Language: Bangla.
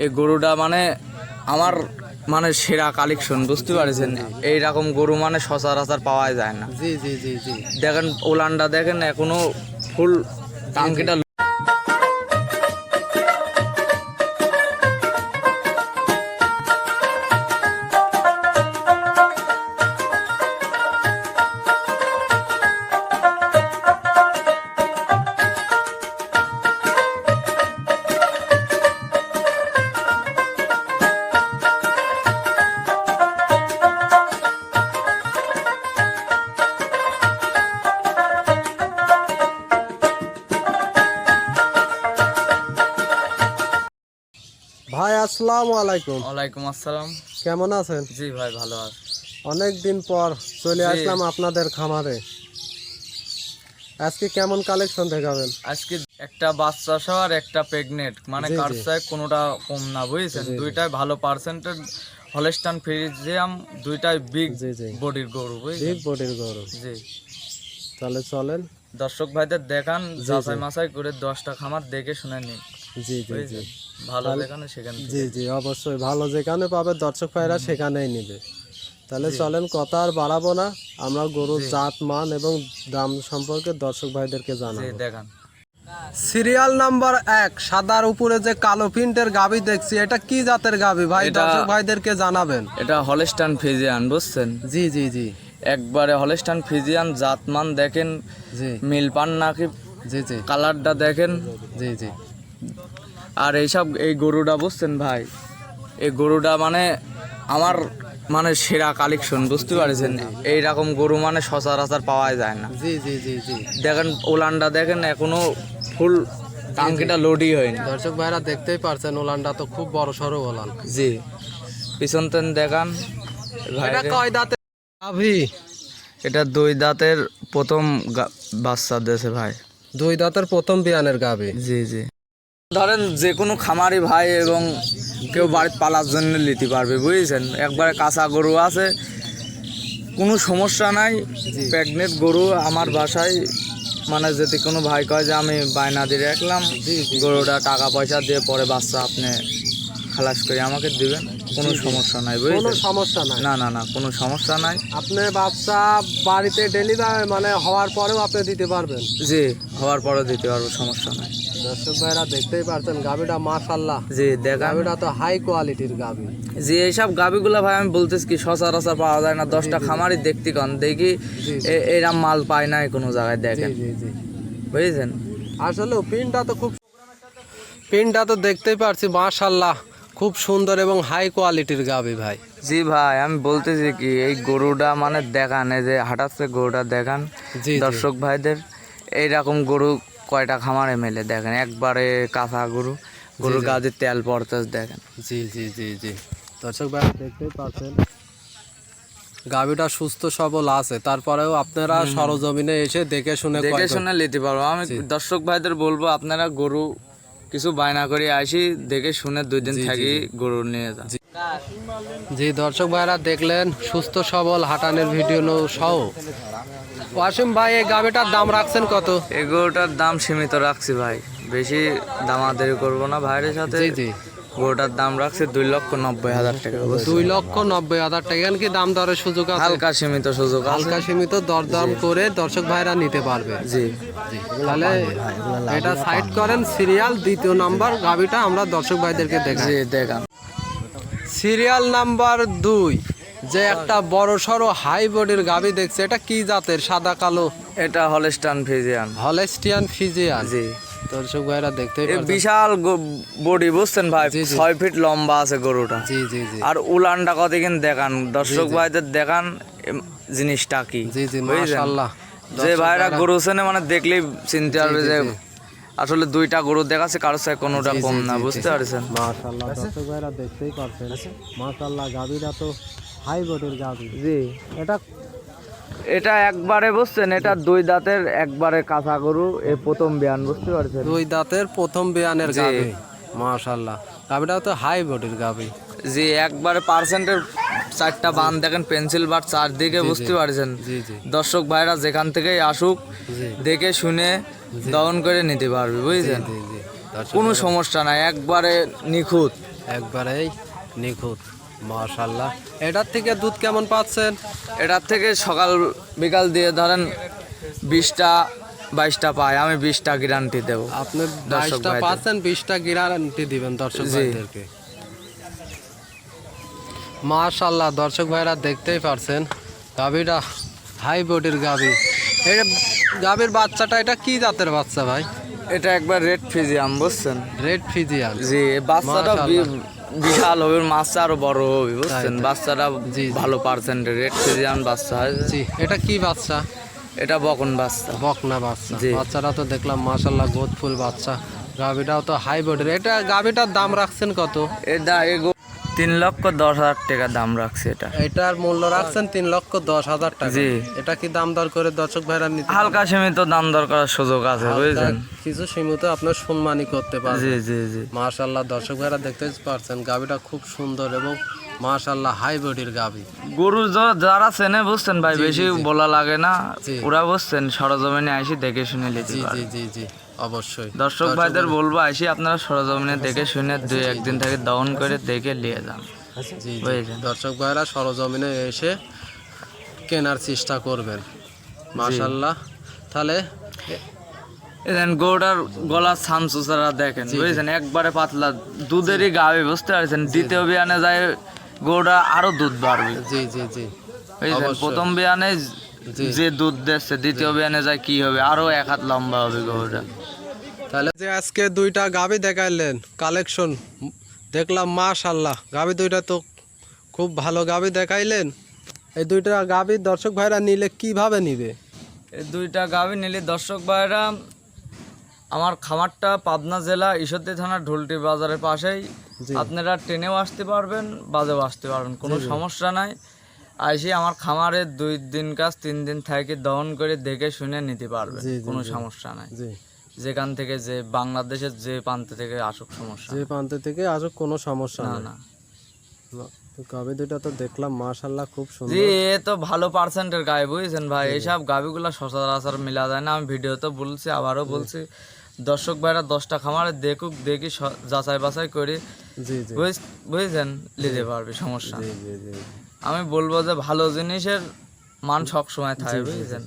এই গরুটা মানে আমার মানে সেরা কালেকশন, বুঝতে পারছেন? এইরকম গরু মানে সচরাচর পাওয়া যায় না। জি জি জি জি দেখেন ওলানটা দেখেন এখনো ফুল টাঙ্কিটা। ভাই আসসালামু আলাইকুম। ওয়ালাইকুম আসসালাম। কেমন আছেন? জি ভাই ভালো আছে। অনেক দিন পর চলে জি। আসলাম আপনাদের খামারে। আজকে কেমন কালেকশন দেখাবেন? আজকে একটা বাচ্চা সহ আর একটা প্রেগনেন্ট, মানে জি, কার জি। চাই কোনোটা কম না, বুঝেছেন? জি, জি। দুইটাই ভালো পার্সেন্টের হলস্টাইন ফ্রিজিয়াম, দুইটাই বিগ জি জি বডির গরু, বিগ বুঝেছেন? বডির গরু। জি। তাহলে চলেন। দর্শক ভাইদের দেখান, জি, যাচাই জি। মাচাই করে 10টা খামার দেখে শুনে নিন, জি জি জি বুঝেছেন? ভালো তাহলে- দেখানে সেখান জি থেকে। জি অবশ্যই ভালো যেখানে পাবে দর্শক ভাইরা সেখানেই নিবে। তাহলে জি। চলেন, কথা আর বাড়াবো না, আমরা গরুর জি। জাত মান এবং দাম সম্পর্কে দর্শক ভাইদেরকে জি জানাবো। দেখান। সিরিয়াল নাম্বার 1, সাদার উপরে যে কালো প্রিন্টের গাবি দেখছি, এটা কি জাতের গাবি ভাই? এটা- দর্শক ভাইদেরকে জানাবেন। এটা হলস্টাইন ফ্রিজিয়ান, বুঝছেন? জি জি জি একবারে হলস্টাইন ফ্রিজিয়ান, জাতমান দেখেন, জি মিল পান নাকি, জি জি কালারটা দেখেন। জি জি আর এইসব এই গরুটা, বুঝছেন ভাই, এই গরুটা মানে আমার মানে সেরা কালেকশন, বুঝতে পারছেন? এইরকম গরু মানে সচরাচর পাওয়া যায় না। জি জি জি জি দেখেন ওলানটা দেখেন এখনো ফুল টাঙ্কিটা লোডই হয়নি। দর্শক ভাইরা দেখতেই পারছেন, ওলানটা তো খুব বড় সড়ো ওলান। জি। পিছন তেন দেখান ভাই। এটা কয় দাঁতের গাভি? এটা 2 দাঁতের প্রথম বাচ্চা দিয়েছে ভাই। 2 দাঁতের প্রথম বিয়ানের গাভি। জি জি। ধরেন যে কোনো খামারি ভাই এবং কেউ বাড়িতে পালার জন্য নিতে পারবে, বুঝেছেন? একবারে কাঁচা গরু আছে, কোনো সমস্যা নাই। জি। প্রেগনেন্ট গরু আমার বাসায়, মানে যদি কোনো ভাই কয় যে আমি বায়না দিয়ে রাখলাম জি, জি। গরুটা, টাকা পয়সা দিয়ে পরে বাচ্চা আপনি খালাস করে আমাকে দিবেন, কোনো জি, জি। সমস্যা নাই, কোনো বুঝেছেন? সমস্যা নাই। না না না, কোনো সমস্যা নাই। আপনি বাচ্চা বাড়িতে ডেলিভারি মানে হওয়ার পরেও আপনি দিতে পারবেন। জি, হওয়ার পরে দিতে পারবো, সমস্যা নাই। দর্শক ভাইরা দেখতেই পারছেন গাভিটা মাশাআল্লাহ। জি দেখান। গাভিটা তো হাই কোয়ালিটির গাভি। যে এইসব গাভিগুলা ভাই আমি বলতেছি কি সচরাচর পাওয়া যায় না। 10টা খামারই দেখতে কন দেখি জি, এরম মাল পায় নাই কোনো জায়গায়, জি দেখেন, জি জি বুঝেছেন? আসলে পিনটা তো দেখতেই পারছি মাশাআল্লাহ, খুব সুন্দর এবং হাই কোয়ালিটির গাভি ভাই। জি ভাই, আমি বলতেছি কি এই গরুটা মানে দেখান, এই যে হাঁটাচ্ছে গরুটা দেখান জি, জি। দর্শক ভাইদের। এইরকম গরু কয়টা খামারে মেলে দেখেন, একবারে কাঁচা গরু, গরুর জি। গাছে তেল পড়তেছে দেখেন। জি জি জি জি দর্শক ভাই দেখতেই পাচ্ছেন গাভিটা সুস্থ সবল আছে, তারপরেও আপনারা সরজমিনে এসে দেখে শুনে দেখে শুনে নিতে পারবো। আমি জি। দর্শক ভাইদের বলবো আপনারা গরু কিছু বায়না করে আসি, দেখে শুনে 2 দিন জি, জি, থাকি জি। গরু নিয়ে যান। জি দর্শক ভাইরা দেখলেন সুস্থ সবল হাঁটানের ভিডিও সহ। ওয়াসিম ভাই, এই গাভিটার দাম রাখছেন কত? এই গরুটার দাম সীমিত রাখছি ভাই, বেশি দামাদারি করবো না ভাইয়ের সাথে। জি জি গরুটার দাম রাখছি 2,90,000 টাকা, বুঝছেন? 2,90,000 টাকা। এখানে কি দাম দরের সুযোগ আছে? হালকা সীমিত সুযোগ আছে। হালকা সীমিত দরদাম করে দর্শক ভাইরা নিতে পারবে। জি জি তাহলে এটা সাইড করেন। সিরিয়াল 2 নাম্বার গাভিটা আমরা দর্শক ভাইদেরকে দেখাই। জি দেখান। সিরিয়াল নাম্বার 2, যে একটা বড় সড়ো হাই বডির গাভি দেখছে, এটা কি জাতের? সাদা কালো এটা হলস্টাইন ফ্রিজিয়ান। Holstein Friesian. জি। দর্শক ভাইরা দেখতেই এই পাচ্ছেন। বিশাল বডি, বুঝছেন ভাই? জি, জি। 6 ফিট লম্বা আছে গরুটা। জি জি জি আর উলানটা কতদিন দেখান দর্শক জি। ভাইদের, দেখান জিনিসটা কি, জি জি বুঝছেন? মাশাআল্লাহ। যে দর্শক ভাইরা ভাইরা- গরু চেনে মানে দেখলেই চিনতে জি, পারবে জি, যে জি। আসলে 2টা গরু দেখাচ্ছে, কারোর সাথে কোনোটা জি, কম জি, না, জি, বুঝতে জি। পারছেন? মাশাআল্লাহ দর্শক ভাইরা দেখতেই পাচ্ছেন মাশাআল্লাহ গাভিটা তো হাই বডির গাভি। জি। এটা এটা একবারে, বুঝছেন, এটা 2 দাঁতের একবারে কাঁচা গরু, এই প্রথম বিয়ান, বুঝতে পারছেন? 2 দাঁতের প্রথম বিয়ানের জি। গাভি। মাশাআল্লাহ গাভিটা তো হাই বডির গাভি। জি, একবারে পার্সেন্টের 4টা বান দেখেন, পেন্সিল বার চারদিকে, জি, জি। বুঝতে পারছেন? জি জি দর্শক ভাইরা যেখান থেকেই আসুক জি দেখে শুনে দহন করে নিতে পারবে, বুঝছেন? জি জি দর্শক কোনো ভাইরা- সমস্যা নাই, একবারে নিখুঁত, একবারেই নিখুঁত, মাশাআল্লাহ। এটার থেকে দুধ কেমন পাচ্ছেন? এটার থেকে সকাল বিকাল দিয়ে ধরেন 20টা 22টা পাই, আমি 20টা গ্যারান্টি দেবো। আপনি দর্শক 22টা ভাইদের। পাচ্ছেন, 20টা গ্যারান্টি দিবেন দর্শক জি। ভাইদেরকে। মাশাআল্লাহ, দর্শক ভাইরা দেখতেই পারছেন গাভীটা হাই বডির গাভী। এই গাভীর বাচ্চাটা এটা কি জাতের বাচ্চা ভাই? এটা একবার রেড ফিজিয়াম বুঝছেন। Red Friesian. জি, বাচ্চাটা মাশাআল্লাহ। বিশাল হবে, মাছটা আরো বড় হবে বুঝছেন। তাই। বাচ্চাটা জি, জি। ভালো পার্সেন্টের রেড ফিজিয়াম বাচ্চা হয়। জি, এটা কি বাচ্চা? এটা বকন বাচ্চা। বকনা বাচ্চা। জি। বাচ্চাটা তো দেখলাম মাশাআল্লাহ গোদফুল বাচ্চা। গাভীটাও তো হাই বডির। এটা গাভীটার দাম রাখছেন কত? এটা 3,10,000 টাকা দাম রাখছে এটা। এটার মূল্য রাখছেন 3,10,000 টাকা। জি। এটা কি দাম দর করে দর্শক ভাইরা নিতে? হালকা সীমিত দাম দর করার সুযোগ আছে বুঝছেন। কিছু সীমিত আপনার সম্মানই করতে জি পারবেন। জি জি। মাশাআল্লাহ, দর্শক ভাইরা দেখতে পারছেন গাভীটা খুব সুন্দর এবং মাশাআল্লাহ হাই বডির গাভী। গরু যারা চেনে বুঝছেন ভাই, জি, বেশি জি, জি। বলা লাগে না। জি। ওরা বুঝছেন সরজমিনে আসি দেখে শুনে নিতে জি জি পারে। জি জি, অবশ্যই। দর্শক ভাইদের বলবো আসি আপনারা সরজমিনে দেখে শুনে 2-1 দিন থেকে দহন করে দেখে নিয়ে যান। জি জি, বুঝেছেন। দর্শক ভাইরা সরজমিনে এসে কেনার চেষ্টা করবেন। মাশাআল্লাহ। তাহলে এখানে গরুটার গলার ছানচুচারা দেখেন বুঝেছেন, একবারে পাতলা দুধেরই গাবে বুঝতে পারছেন। দ্বিতীয় বিয়ানে যায় গরুটা আরো দুধ বাড়বে জি জি জি, বুঝেছেন। অবশ্যই। প্রথম বিয়ানে জি। যে দুধ দিচ্ছে, দ্বিতীয় বিয়ানে যায় কি হবে, আরো 1 হাত লম্বা হবে গরুটা। তাহলে যে আজকে দুইটা গাভী দেখাইলেন কালেকশন দেখলাম, মাশাআল্লাহ গাভী দুইটা তো খুব ভালো গাভী দেখাইলেন। এই দুইটা গাভী দর্শক ভাইরা নিলে কিভাবে নিবে? এই 2টা গাভী নিলে দর্শক ভাইরা, আমার খামারটা পাবনা জেলা ঈশ্বরদী থানা ঢুলটি বাজারের পাশেই। জি। আপনারা ট্রেনেও আসতে পারবেন, বাসেও আসতে পারবেন, কোনো সমস্যা নাই। আইসি আমার খামারে 2 দিন কাজ 3 দিন থেকে দহন করে দেখে শুনে নিতে পারবেন, জি, জি, কোনো জি। সমস্যা নাই। জি, যেখান থেকে যে বাংলাদেশের যে প্রান্ত থেকে আসুক সমস্যা যে নাই। প্রান্ত থেকে আসুক কোনো সমস্যা না নেই। না। তো গাভী দুইটা তো দেখলাম মাশাআল্লাহ খুব জি, সুন্দর। এ তো ভালো পার্সেন্টের গায়ে বুঝছেন ভাই। এইসব গাভিগুলো সচরাচর মিলা যায় না। আমি ভিডিওতে বলছি, আবারও বলছি, দর্শক ভাইরা 10টা খামারে দেখুক, দেখি যাচাই বাছাই করে জি জি বুঝছেন নিতে পারবে, সমস্যা জি নেই। জি জি। আমি বলবো যে ভালো জিনিসের মান সব সময় থাকে বুঝছেন।